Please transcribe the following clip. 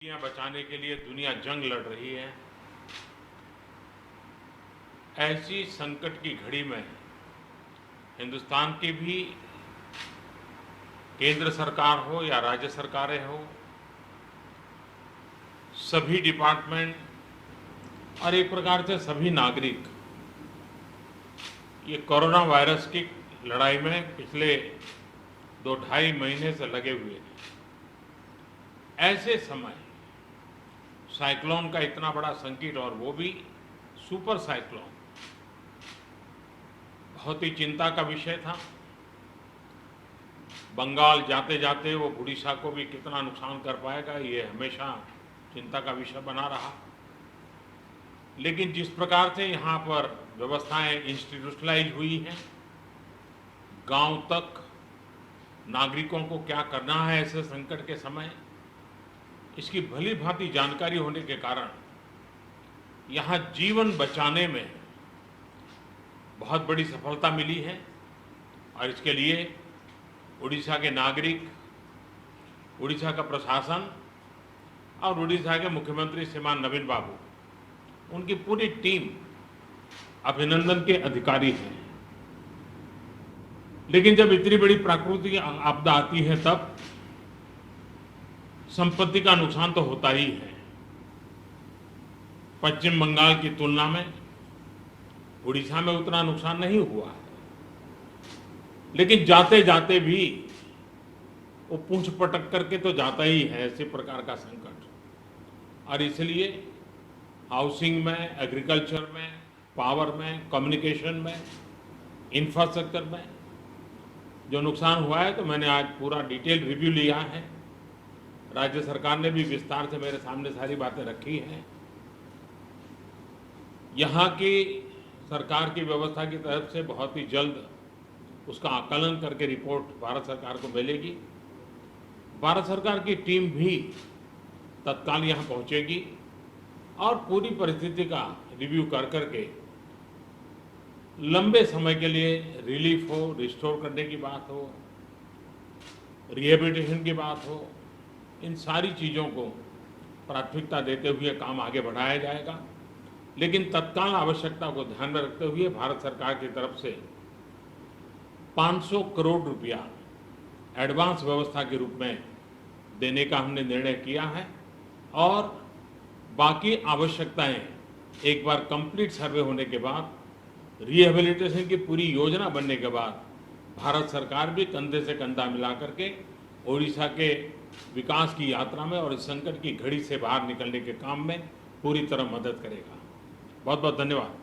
दुनिया बचाने के लिए दुनिया जंग लड़ रही है। ऐसी संकट की घड़ी में हिंदुस्तान की भी केंद्र सरकार हो या राज्य सरकारें हो, सभी डिपार्टमेंट और एक प्रकार से सभी नागरिक ये कोरोना वायरस की लड़ाई में पिछले 2-2.5 महीने से लगे हुए हैं। ऐसे समय साइक्लोन का इतना बड़ा संकट, और वो भी सुपर साइक्लोन, बहुत ही चिंता का विषय था। बंगाल जाते जाते वो उड़ीसा को भी कितना नुकसान कर पाएगा, ये हमेशा चिंता का विषय बना रहा। लेकिन जिस प्रकार से यहाँ पर व्यवस्थाएं इंस्टीट्यूशनलाइज हुई हैं, गांव तक नागरिकों को क्या करना है ऐसे संकट के समय, इसकी भली भांति जानकारी होने के कारण यहाँ जीवन बचाने में बहुत बड़ी सफलता मिली है। और इसके लिए उड़ीसा के नागरिक, उड़ीसा का प्रशासन और उड़ीसा के मुख्यमंत्री श्रीमान नवीन बाबू, उनकी पूरी टीम अभिनंदन के अधिकारी हैं। लेकिन जब इतनी बड़ी प्राकृतिक आपदा आती है तब संपत्ति का नुकसान तो होता ही है। पश्चिम बंगाल की तुलना में उड़ीसा में उतना नुकसान नहीं हुआ है, लेकिन जाते जाते भी वो पूंछ पटक करके तो जाता ही है ऐसे प्रकार का संकट। और इसलिए हाउसिंग में, एग्रीकल्चर में, पावर में, कम्युनिकेशन में, इंफ्रास्ट्रक्चर में जो नुकसान हुआ है, तो मैंने आज पूरा डिटेल रिव्यू लिया है। राज्य सरकार ने भी विस्तार से मेरे सामने सारी बातें रखी हैं। यहाँ की सरकार की व्यवस्था की तरफ से बहुत ही जल्द उसका आकलन करके रिपोर्ट भारत सरकार को मिलेगी। भारत सरकार की टीम भी तत्काल यहाँ पहुँचेगी और पूरी परिस्थिति का रिव्यू कर करके लंबे समय के लिए रिलीफ हो, रिस्टोर करने की बात हो, रिहेबिलिटेशन की बात हो, इन सारी चीज़ों को प्राथमिकता देते हुए काम आगे बढ़ाया जाएगा। लेकिन तत्काल आवश्यकता को ध्यान में रखते हुए भारत सरकार की तरफ से 500 करोड़ रुपया एडवांस व्यवस्था के रूप में देने का हमने निर्णय किया है। और बाकी आवश्यकताएं एक बार कंप्लीट सर्वे होने के बाद, रिहेबिलिटेशन की पूरी योजना बनने के बाद भारत सरकार भी कंधे से कंधा मिला करके ओडिशा के विकास की यात्रा में और इस संकट की घड़ी से बाहर निकलने के काम में पूरी तरह मदद करेगा। बहुत बहुत धन्यवाद।